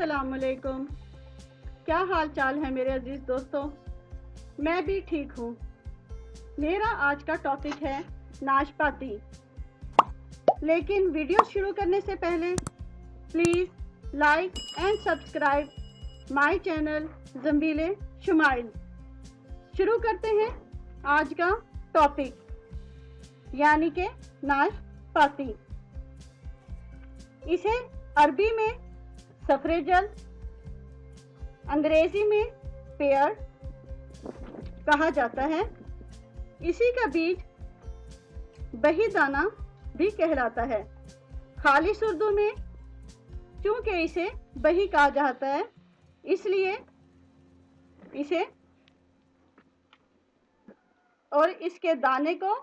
अस्सलाम वालेकुम। क्या हाल चाल है मेरे अजीज दोस्तों? मैं भी ठीक हूँ। मेरा आज का टॉपिक है नाशपाती। लेकिन वीडियो शुरू करने से पहले please like and subscribe my channel ज़ंबीले शुमाइल। शुरू करते हैं आज का टॉपिक, यानी कि नाशपाती। इसे अरबी में सफरेजल, अंग्रेजी में पेयर कहा जाता है। इसी का बीज बही दाना भी कहलाता है। खालिस उर्दू में चूंकि इसे बही कहा जाता है, इसलिए इसे और इसके दाने को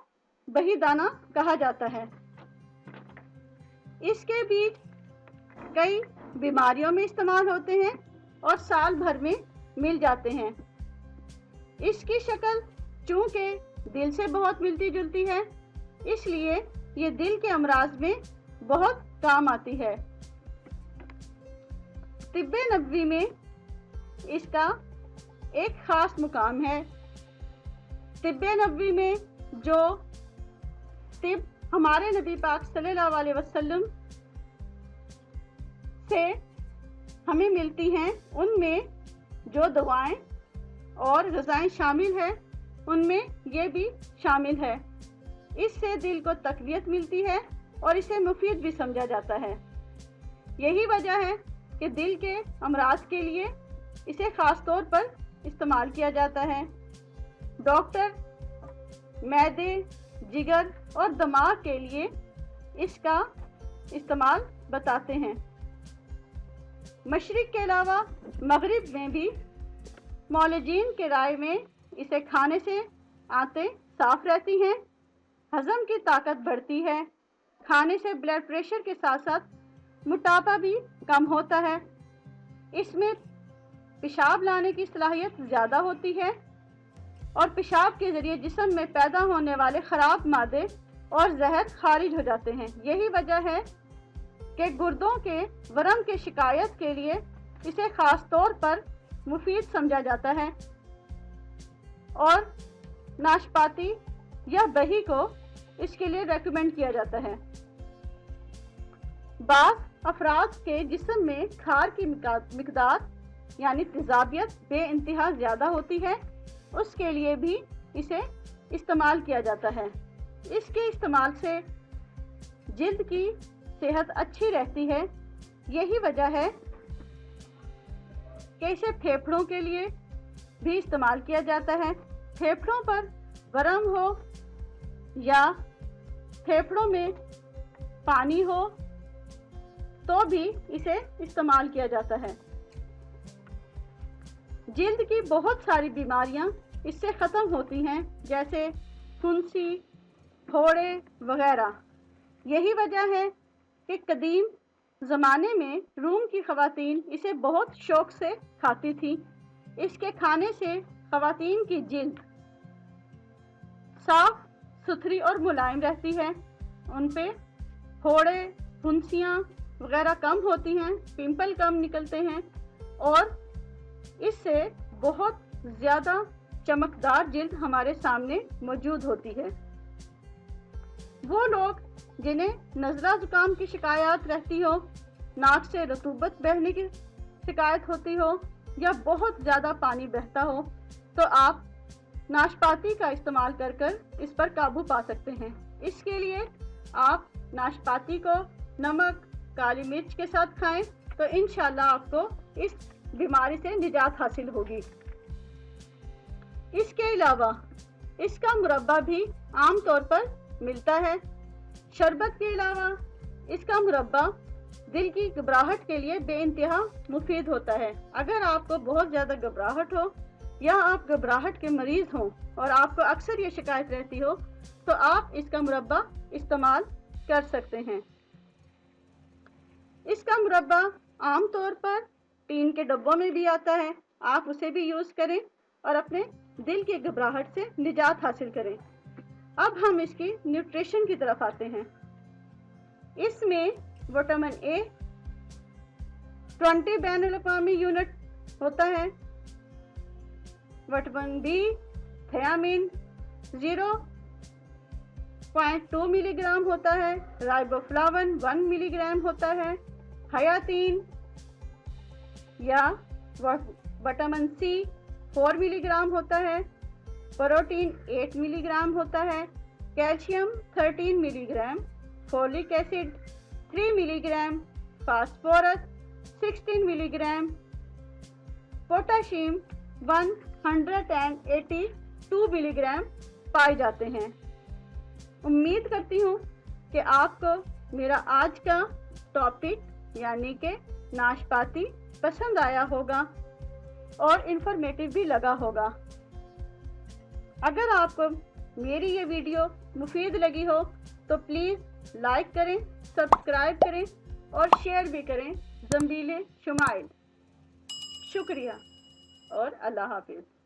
बही दाना कहा जाता है। इसके बीज कई बीमारियों में इस्तेमाल होते हैं और साल भर में मिल जाते हैं। इसकी शक्ल चूंकि दिल से बहुत मिलती जुलती है, इसलिए ये दिल के अमराज में बहुत काम आती है। तिब्बे नबवी में इसका एक ख़ास मुकाम है। तिब्बे नबवी में जो तिब हमारे नबी पाक सल्लल्लाहु अलैहि वसल्लम से हमें मिलती हैं, उनमें जो दवाएं और ग़िज़ाएं शामिल है, उनमें ये भी शामिल है। इससे दिल को तक़वियत मिलती है और इसे मुफीद भी समझा जाता है। यही वजह है कि दिल के अमराज के लिए इसे ख़ास तौर पर इस्तेमाल किया जाता है। डॉक्टर मैदे, जिगर और दिमाग के लिए इसका इस्तेमाल बताते हैं। मशरिक़ के अलावा मगरिब में भी मौलजीन के राय में इसे खाने से आंतें साफ रहती हैं, हज़म की ताकत बढ़ती है, खाने से ब्लड प्रेशर के साथ साथ मोटापा भी कम होता है। इसमें पेशाब लाने की सलाहियत ज़्यादा होती है और पेशाब के ज़रिए जिस्म में पैदा होने वाले ख़राब मादे और जहर खारिज हो जाते हैं। यही वजह है कि गुर्दों के वरम की शिकायत के लिए इसे ख़ास तौर पर मुफीद समझा जाता है और नाशपाती या दही को इसके लिए रेकमेंड किया जाता है। बाज़ अफराद के जिस्म में खार की मिकदार यानी तेज़ाबियत बेइंतहा ज़्यादा होती है, उसके लिए भी इसे इस्तेमाल किया जाता है। इसके इस्तेमाल से जिल्द की सेहत अच्छी रहती है। यही वजह है कि इसे फेफड़ों के लिए भी इस्तेमाल किया जाता है। फेफड़ों पर वरम हो या फेफड़ों में पानी हो तो भी इसे इस्तेमाल किया जाता है। जिल्द की बहुत सारी बीमारियां इससे ख़त्म होती हैं, जैसे फुंसी, फोड़े वगैरह। यही वजह है कि कदीम ज़माने में रूम की ख़वातीन इसे बहुत शौक़ से खाती थी। इसके खाने से ख़वातीन की जिल्द साफ सुथरी और मुलायम रहती है, उन पे फोड़े, फुंसियाँ वगैरह कम होती हैं, पिंपल कम निकलते हैं और इससे बहुत ज़्यादा चमकदार जिल्द हमारे सामने मौजूद होती है। वो लोग जिन्हें नज़ला ज़ुकाम की शिकायत रहती हो, नाक से रतूबत बहने की शिकायत होती हो या बहुत ज़्यादा पानी बहता हो, तो आप नाशपाती का इस्तेमाल कर इस पर काबू पा सकते हैं। इसके लिए आप नाशपाती को नमक, काली मिर्च के साथ खाएं तो इंशाल्लाह आपको इस बीमारी से निजात हासिल होगी। इसके अलावा इसका मुरब्बा भी आम तौर पर मिलता है। शरबत के अलावा इसका मुरब्बा दिल की घबराहट के लिए बेइंतहा मुफीद होता है। अगर आपको बहुत ज़्यादा घबराहट हो या आप घबराहट के मरीज़ हों और आपको अक्सर ये शिकायत रहती हो, तो आप इसका मुरब्बा इस्तेमाल कर सकते हैं। इसका मुरब्बा आम तौर पर टीन के डब्बों में भी आता है, आप उसे भी यूज़ करें और अपने दिल की घबराहट से निजात हासिल करें। अब हम इसकी न्यूट्रिशन की तरफ आते हैं। इसमें विटामिन ए, 20 बैन अल-अक़वामी यूनिट होता है। विटामिन बी थियामिन 0.2 मिलीग्राम होता है। राइबोफ्लाविन 1 मिलीग्राम होता है। हयातीन या विटामिन सी 4 मिलीग्राम होता है। प्रोटीन 8 मिलीग्राम होता है। Calcium 13 milligram, folic acid 3 milligram, phosphorus 16 milligram, potassium 182 milligram पाए जाते हैं। उम्मीद करती हूँ कि आपको मेरा आज का टॉपिक यानी कि नाशपाती पसंद आया होगा और इंफॉर्मेटिव भी लगा होगा। अगर आपको मेरी ये वीडियो मुफीद लगी हो तो प्लीज़ लाइक करें, सब्सक्राइब करें और शेयर भी करें। ज़ंबील शुमाइल। शुक्रिया और अल्लाह हाफिज़।